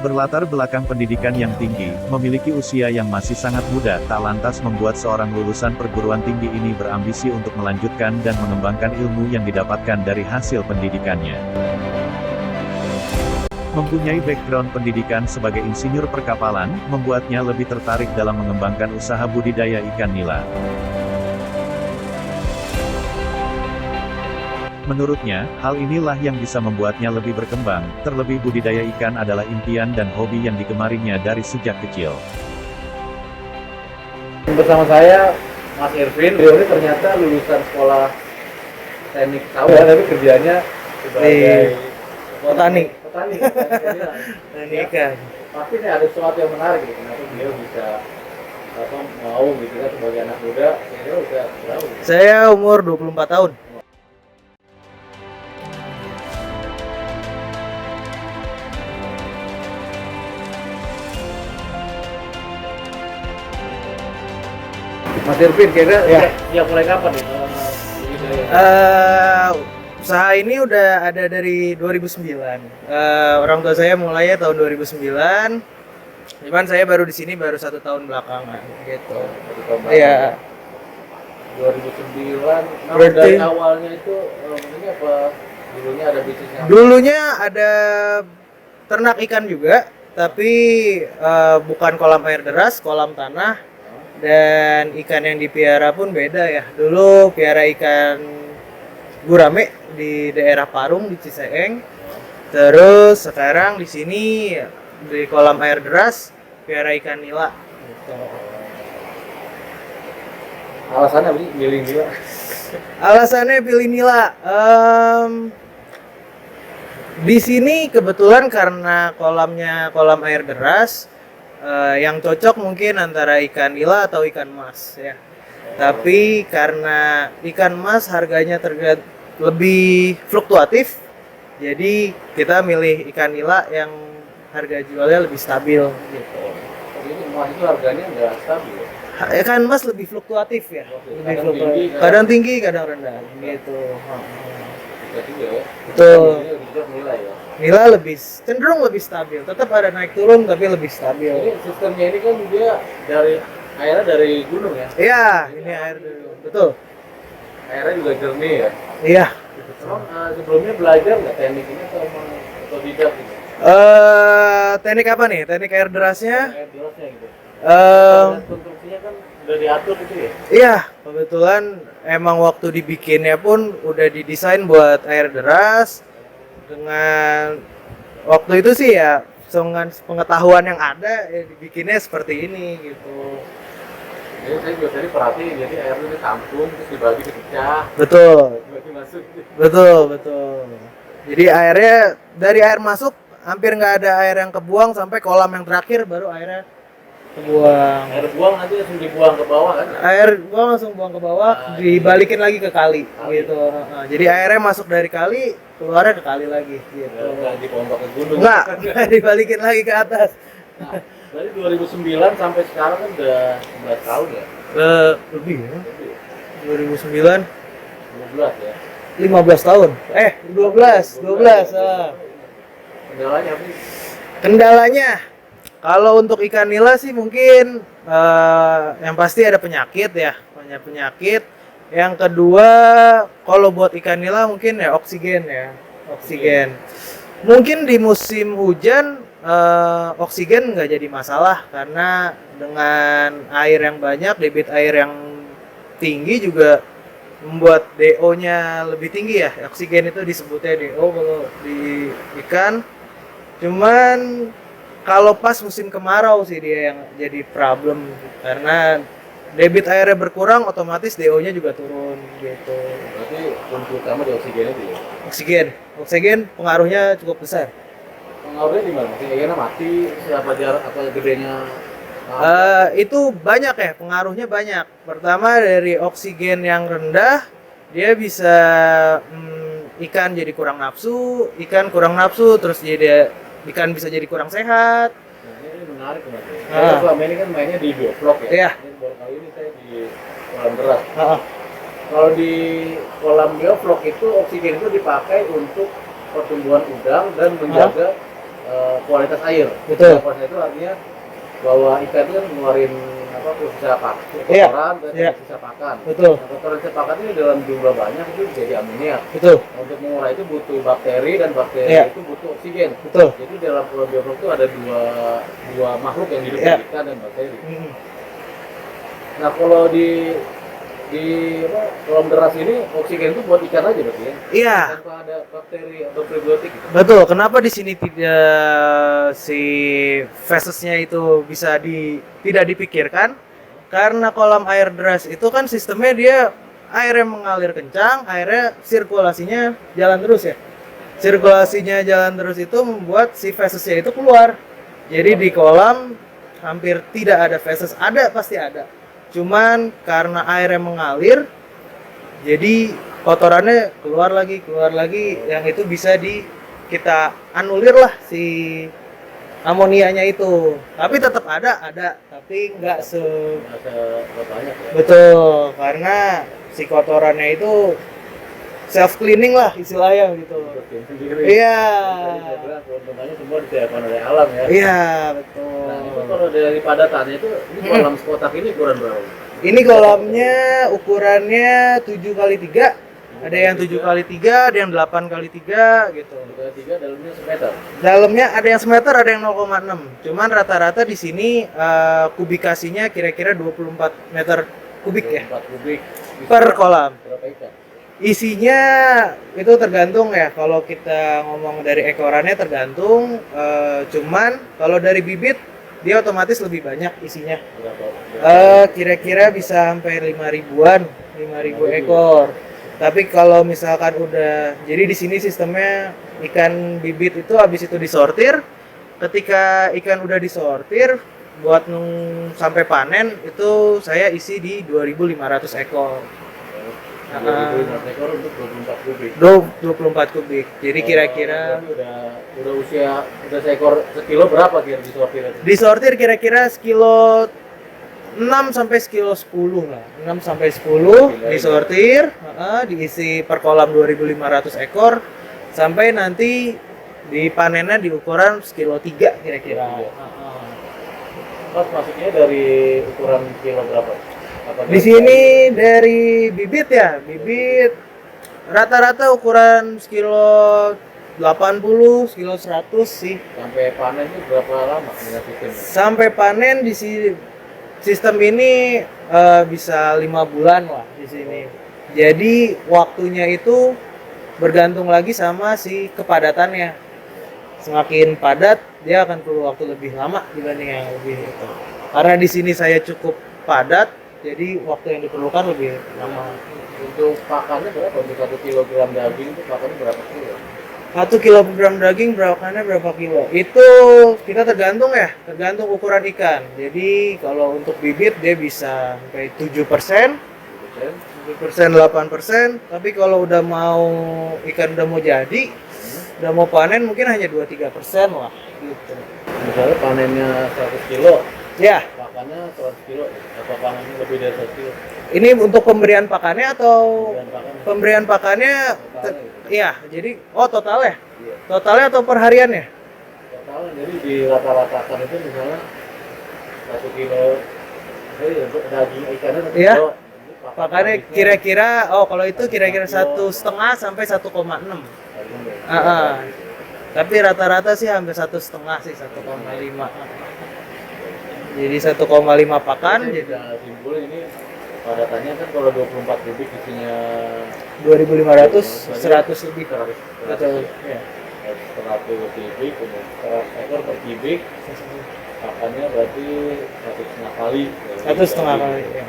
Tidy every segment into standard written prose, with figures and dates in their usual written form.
Berlatar belakang pendidikan yang tinggi, memiliki usia yang masih sangat muda, tak lantas membuat seorang lulusan perguruan tinggi ini berambisi untuk melanjutkan dan mengembangkan ilmu yang didapatkan dari hasil pendidikannya. Mempunyai background pendidikan sebagai insinyur perkapalan, membuatnya lebih tertarik dalam mengembangkan usaha budidaya ikan nila. Menurutnya, hal inilah yang bisa membuatnya lebih berkembang, terlebih budidaya ikan adalah impian dan hobi yang digemarinya dari sejak kecil. Bersama saya, Mas Irvin, beliau ini ternyata lulusan sekolah teknik sawah, tapi kerjanya sebagai petani. Petani ikan. Pasti ini ada sesuatu yang menarik gitu, kenapa beliau bisa mau gitu kan sebagai anak muda, kira-kira udah berapa? Saya umur 24 tahun. Mas Irvin, kira-kira Ya. siap mulai kapan nih? Usaha ini udah ada dari 2009. Orang tua saya mulainya tahun 2009. Cuman saya baru di sini baru 1 tahun belakangan gitu. Iya. 2009. Nah, Berarti- dari awalnya itu ini apa? Dulunya ada bisnisnya? Dulunya ada ternak ikan juga, tapi bukan kolam air deras, kolam tanah. Dan ikan yang dipiara pun beda ya. Dulu piara ikan gurame di daerah Parung di Ciseeng. Terus sekarang di sini di kolam air deras piara ikan nila. Gitu. Alasannya apa sih milih nila? Alasannya pilih nila. Di sini kebetulan karena kolamnya kolam air deras. Yang cocok mungkin antara ikan nila atau ikan mas ya. Tapi karena ikan mas harganya lebih fluktuatif, jadi kita milih ikan nila yang harga jualnya lebih stabil gitu. Ini mas itu harganya nggak stabil. Ikan mas lebih fluktuatif ya, lebih Kadang fluktuatif. tinggi, Kadang tinggi, kadang rendah gitu. Bisa juga ya. Betul. Ini bisa nilai ya. Nila cenderung lebih stabil, tetap ada naik turun tapi lebih Ini stabil. sistemnya ini kan dia airnya dari gunung ya. Iya, ini air dulu. Betul. Airnya juga jernih ya. Iya. Emang sebelumnya belajar nggak teknik ini atau emang otodidak gitu? Teknik apa nih? Teknik air derasnya? Air derasnya gitu. Eh, Konstruksinya kan udah diatur gitu ya. iya, kebetulan emang waktu dibikinnya pun udah didesain buat air deras dengan waktu itu sih ya dengan pengetahuan yang ada ya dibikinnya seperti ini gitu. Jadi saya juga tadi perhatiin, jadi air itu ditampung terus dibagi dipecah, Betul, dibagi masuk. betul. Jadi airnya dari air masuk hampir nggak ada air yang kebuang sampai kolam yang terakhir baru airnya kebuang. Air buang nanti langsung dibuang ke bawah kan? Air buang langsung buang ke bawah, dibalikin lagi ke kali gitu. Jadi airnya masuk dari kali, keluarnya ke kali lagi gitu. Nggak dipompa ke gunung. Enggak, dibalikin lagi ke atas. Nah, dari 2009 sampai sekarang kan udah 11 tahun ya? Lebih ya. Lebih ya? 2009 12 ya? 15 tahun. 12. Kendalanya apa sih? Kendalanya kalau untuk ikan nila sih mungkin yang pasti ada penyakit ya, banyak penyakit. Yang kedua, kalau buat ikan nila mungkin ya oksigen ya, oksigen. Mungkin di musim hujan oksigen nggak jadi masalah karena dengan air yang banyak, debit air yang tinggi juga membuat DO-nya lebih tinggi ya. Oksigen itu disebutnya DO kalau di ikan. Cuman kalau pas musim kemarau sih dia yang jadi problem karena debit airnya berkurang otomatis DO-nya juga turun gitu. Berarti kunci utama di oksigen itu ya? Oksigen pengaruhnya cukup besar. Pengaruhnya di mana? Oksigennya mati, siapa jarak apa gedenya? Itu banyak ya, pengaruhnya banyak. Pertama dari oksigen yang rendah dia bisa ikan jadi kurang nafsu, terus ikan bisa jadi kurang sehat. Nah, ini menarik banget. Saya selama ini kan mainnya di bioflok ya. Iya. Ini baru kali ini saya di kolam deras. Heeh. Kalau di kolam bioflok itu oksigen itu dipakai untuk pertumbuhan udang dan menjaga kualitas air. Betul. Kualitas itu artinya bahwa ikan itu kan ngeluarin apa sisa Iya. kotoran dan Iya. sisa pakan. Betul. Nah, kotoran sisa pakan ini dalam jumlah banyak itu jadi amoniak. Betul. Untuk mengurai itu butuh bakteri dan bakteri Iya. itu butuh oksigen. Betul. Jadi dalam bioblok itu ada dua makhluk yang hidup, Iya. ikan dan bakteri. Mm. Nah kalau di kolam deras ini oksigen itu buat ikan aja berarti ya? Iya. Tanpa ada bakteri atau prebiotik gitu. Betul. Kenapa di sini tidak si fesesnya itu bisa tidak dipikirkan? Karena kolam air deras itu kan sistemnya dia airnya mengalir kencang, airnya sirkulasinya jalan terus ya. Sirkulasinya jalan terus itu membuat si fesesnya itu keluar. Jadi di kolam hampir tidak ada feses, ada pasti ada. Cuman karena airnya mengalir, jadi kotorannya keluar lagi, yang itu bisa kita anulir lah si amonianya itu. Tapi tetap ada, tapi nggak Nggak banyak ya. betul, karena si kotorannya itu self cleaning lah istilahnya gitu. Bersihin sendiri. Iya. Tadi saya bilang keuntungannya semua disiapkan oleh alam ya. Iya, betul. Nah itu kalau dari padatannya itu ini kolam sekotak ini ukuran berapa? Ini kolamnya ukurannya 7x3. Ada yang 7x3, ada yang 8x3 gitu. Juga 3 dalamnya semeter. Dalamnya ada yang semeter, ada yang 0,6. Cuman rata-rata di sini kubikasinya kira-kira 24 meter kubik ya 4 kubik. per kolam. Berapa ikan? Isinya itu tergantung ya. Kalau kita ngomong dari ekorannya tergantung. Cuman kalau dari bibit dia otomatis lebih banyak isinya. Berapa? Kira-kira bisa sampai 5.000-an, 5.000 ekor. Tapi kalau misalkan udah, jadi di sini sistemnya ikan bibit itu habis itu disortir. Ketika ikan udah disortir, buat sampai panen itu saya isi di 2.500 ekor. 2.500 ekor untuk 24 kubik. 24 kubik. Jadi kira-kira Berarti udah usia seekor sekilo berapa kira disortir itu? disortir kira-kira sekilo 6 sampai sekilo 10 lah. 6 sampai 10 disortir, diisi per kolam 2.500 ekor sampai nanti dipanennya di ukuran sekilo 3 kira-kira. Mas masuknya dari ukuran kilo berapa? Di sini dari bibit ya, bibit rata-rata ukuran sekilo 80, sekilo 100 sih. Sampai panen itu berapa lama dengan sistem? Sampai panen di sistem ini bisa 5 bulan lah di sini. Jadi waktunya itu bergantung lagi sama si kepadatannya. Semakin padat dia akan perlu waktu lebih lama dibanding yang lebih itu. Karena di sini saya cukup padat, jadi waktu yang diperlukan lebih lama. Untuk pakannya berapa? Untuk 1 kilogram daging itu pakannya berapa kilo? 1 kilogram daging berapa kilo? Itu kita tergantung ya, tergantung ukuran ikan. Jadi kalau untuk bibit dia bisa sampai 7%, 8%. Tapi kalau udah mau ikan udah mau jadi, udah mau panen mungkin hanya 2-3% lah gitu. Misalnya panennya 100 kilo, Ya, pakannya 100 kilo, apa panennya lebih dari 100 kilo? ini untuk pemberian pakannya atau Dan pakan pemberian pakannya? Iya, jadi total ya? Iya. Totalnya atau per hariannya? Total jadi di rata-ratakan itu misalnya 1 kilo jadi daging ikannya 1 Iya. kilo. Pakannya kira-kira, kalau itu kira-kira 1,5 sampai 1,6. Tapi rata-rata sih hampir 1,5 sih, 1,5. Jadi 1,5 pakan, Jadi jadi udah simpul ini padatannya kan kalau 24 kubik isinya 2.500, 100 lebih. 100 Betul. Ya. 100 kubik, 100 ekor per kubik, pakannya berarti 1,5 kali. 1,5 kali. Ya.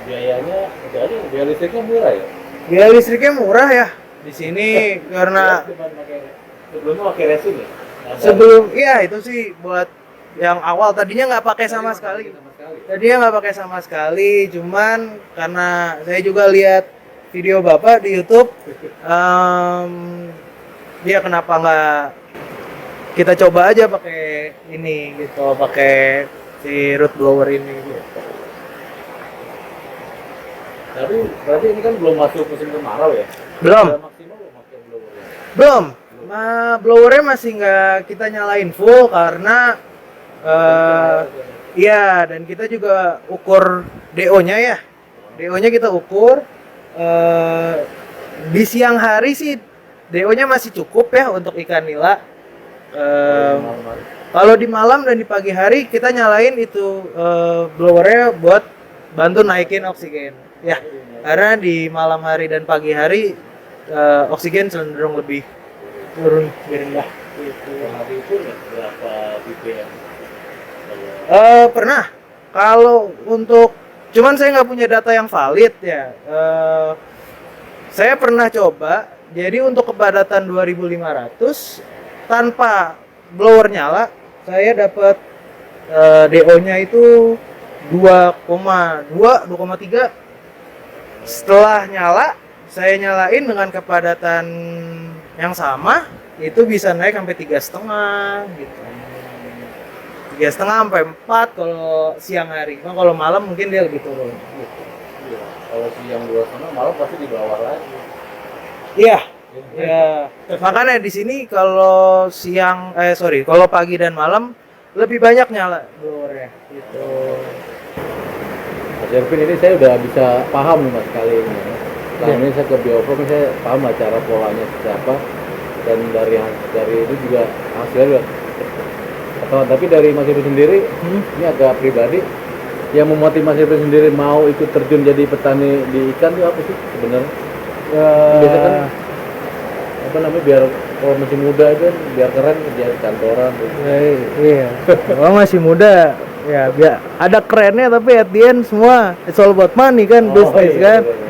Biayanya jadi biaya listriknya murah ya? Biaya listriknya murah ya di sini karena Sebelumnya pakai resin ya? iya itu sih buat yang awal tadinya nggak pakai sama sekali. Tadinya nggak pakai sama sekali, cuman karena saya juga lihat video Bapak di YouTube, dia kenapa nggak kita coba aja pakai ini gitu, pakai si root blower ini gitu. Tapi berarti ini kan belum masuk musim kemarau ya? Belum. Udah maksimal belum pakai blower ya? Belum, Blowernya masih nggak kita nyalain full karena iya, dan kita juga ukur DO-nya ya. DO-nya kita ukur di siang hari sih DO-nya masih cukup ya untuk ikan nila. Kalau di malam dan di pagi hari kita nyalain itu blowernya buat bantu naikin oksigen. Ya, karena di malam hari dan pagi hari oksigen cenderung lebih turun rendah. Pernah diukur nggak berapa ppm? Pernah. Kalau untuk cuman saya nggak punya data yang valid ya. Saya pernah coba. Jadi untuk kepadatan 2.500 tanpa blower nyala, saya dapat DO-nya itu 2,2, 2,3. Setelah nyala, saya nyalain dengan kepadatan yang sama, itu bisa naik sampai 3,5 gitu. 3,5 sampai 4 kalau siang hari. Cuma kalau malam mungkin dia lebih turun gitu. Iya. Kalau siang 2,5 malam pasti di bawah lagi. Iya. Ya. Makanya di sini kalau kalau pagi dan malam lebih banyak nyala blowernya gitu. Mas Ervin, ini saya udah bisa paham nih Mas kali ini. Selama ini saya ke Biofarm, saya paham lah cara polanya seperti apa, dan dari itu juga hasilnya juga. Tapi dari Mas Ervin sendiri, ini agak pribadi, yang memotivasi Mas Ervin sendiri mau ikut terjun jadi petani di ikan itu apa sih sebenarnya? Biasanya kan apa namanya, biar kalau masih muda itu kan biar keren kerja di kantoran gitu. Iya. Kalau masih muda ya biar ada kerennya, tapi at the end semua it's all about money kan, bisnis iya, kan. iya.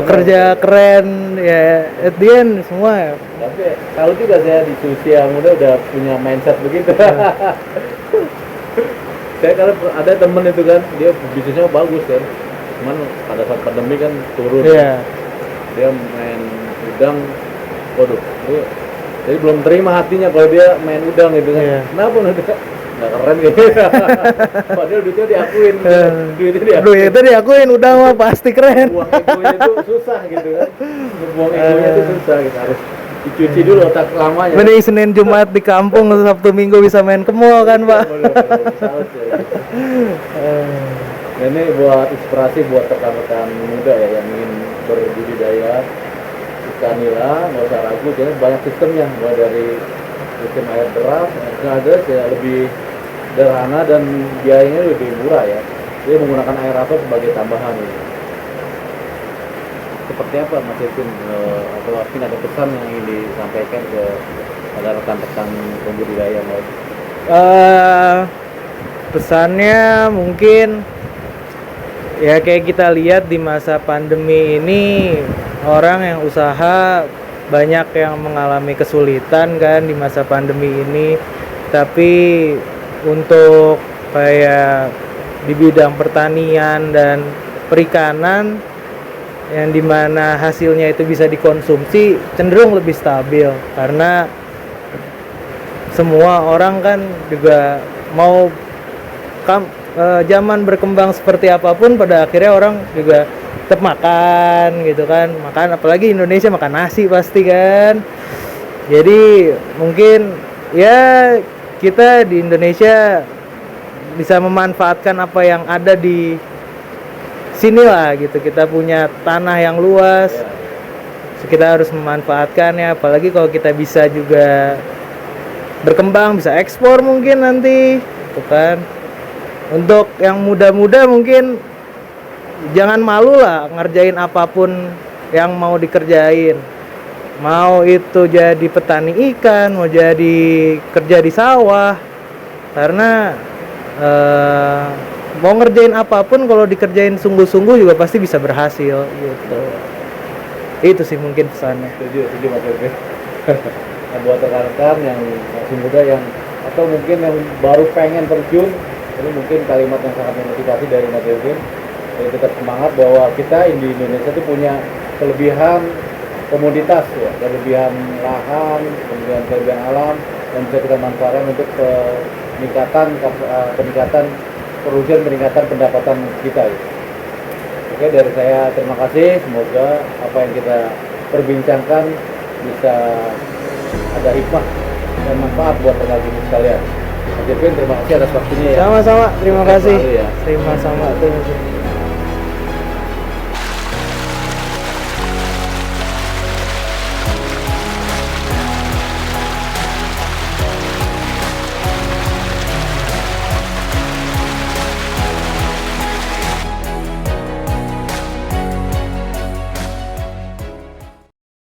Kerja keren ya at the end semua ya. Tapi kalau tidak, saya di usia muda udah punya mindset begitu. Saya kalau ada temen itu kan, dia bisnisnya bagus kan, cuman pada saat pandemi kan turun. Iya. Dia main udang, waduh, jadi belum terima hatinya kalau dia main udang gitu kan. Iya. Kenapa nggak keren gitu? Padahal duitnya diakuin, Duitnya diakuin udah mah pasti keren. buang egonya itu susah gitu kan. Buang egonya itu susah gitu, harus dicuci dulu otak lamanya. Mending Senin Jumat di kampung, Sabtu Minggu bisa main ke mall kan, Pak. Nah, ini buat inspirasi buat rekan-rekan muda ya yang ingin berbudidaya ikan nila, nggak usah ragu, jadi banyak sistemnya, mulai dari sistem air deras, ada ya lebih sederhana dan biayanya lebih murah ya. Dia menggunakan air apa sebagai tambahan ini. Seperti apa Mas Ervin, atau mungkin ada pesan yang ingin disampaikan ke pada rekan-rekan pembudidaya mau? Pesannya mungkin ya kayak kita lihat di masa pandemi ini, orang yang usaha banyak yang mengalami kesulitan kan di masa pandemi ini. Tapi untuk kayak di bidang pertanian dan perikanan yang dimana hasilnya itu bisa dikonsumsi cenderung lebih stabil, karena semua orang kan juga mau zaman berkembang seperti apapun, pada akhirnya orang juga tetap makan gitu kan, apalagi Indonesia makan nasi pasti kan. Jadi mungkin ya kita di Indonesia bisa memanfaatkan apa yang ada di sini lah gitu. Kita punya tanah yang luas, kita harus memanfaatkannya, apalagi kalau kita bisa juga berkembang, bisa ekspor mungkin nanti gitu kan. Untuk yang muda-muda mungkin jangan malu lah ngerjain apapun yang mau dikerjain, mau itu jadi petani ikan, mau jadi kerja di sawah, karena mau ngerjain apapun kalau dikerjain sungguh-sungguh juga pasti bisa berhasil gitu. Itu sih mungkin pesannya. Setuju Mas Ervin. Nah, buat rekan-rekan yang masih muda yang atau mungkin yang baru pengen terjun, ini mungkin kalimat yang sangat memotivasi dari Mas Ervin. Jadi tetap semangat bahwa kita di Indonesia itu punya kelebihan komoditas ya, kelebihan lahan, kelebihan alam, dan bisa kita manfaatkan untuk peningkatan produksi, peningkatan pendapatan kita ya. Oke, dari saya terima kasih, semoga apa yang kita perbincangkan bisa ada hikmah dan manfaat buat rekan bisnis sekalian. Mas Kevin, terima kasih atas waktunya ya. Sama-sama, terima Sukses kasih. selalu ya. Terima kasih.